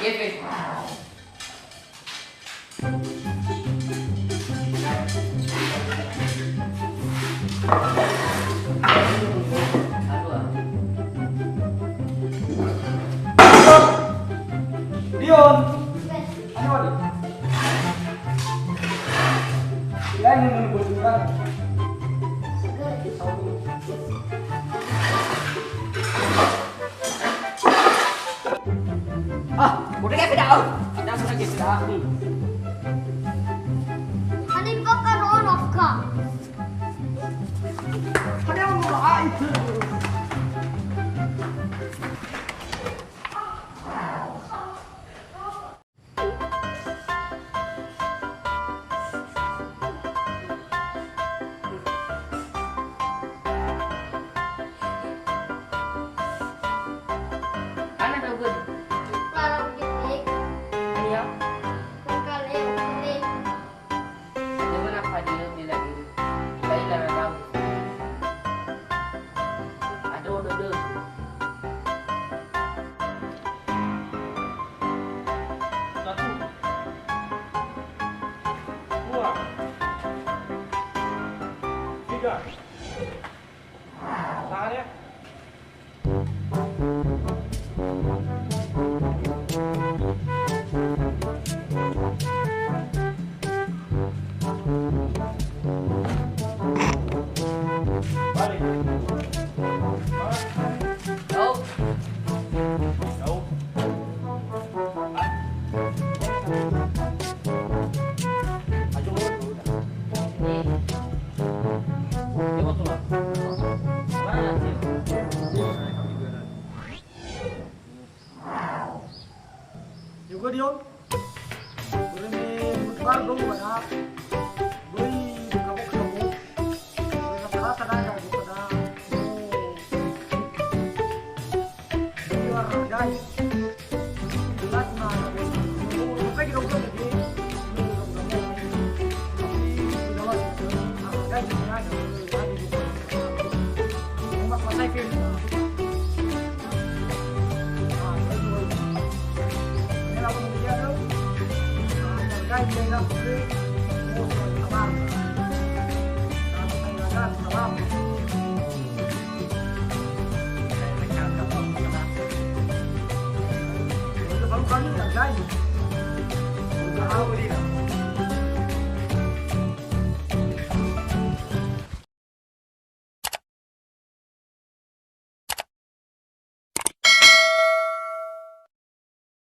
Jefe. Dion, ano ba? Yan yung nagbubukan. Udah kayak beda. Ada apa lagi sudah? Ano yung kakaroon of ka? Ano yung mga ito? Ano daw good? Parang gitik. Ano yan? Pagkalim. Di mo na padilog nila din. Kaya lang na daw. Ado. Satu. Dua. Tiga. Tangan ya. Balik. Oh, Jauh. Maju dulu. ini. Coba tuh. Mana sih? Juga Dion. Boleh mutbar dong pada. Beri kamu. Boleh rasa dah pada. Luar guys. Jelas na. Kayak gitu kan jadi. Guys, Mas masai film. Kami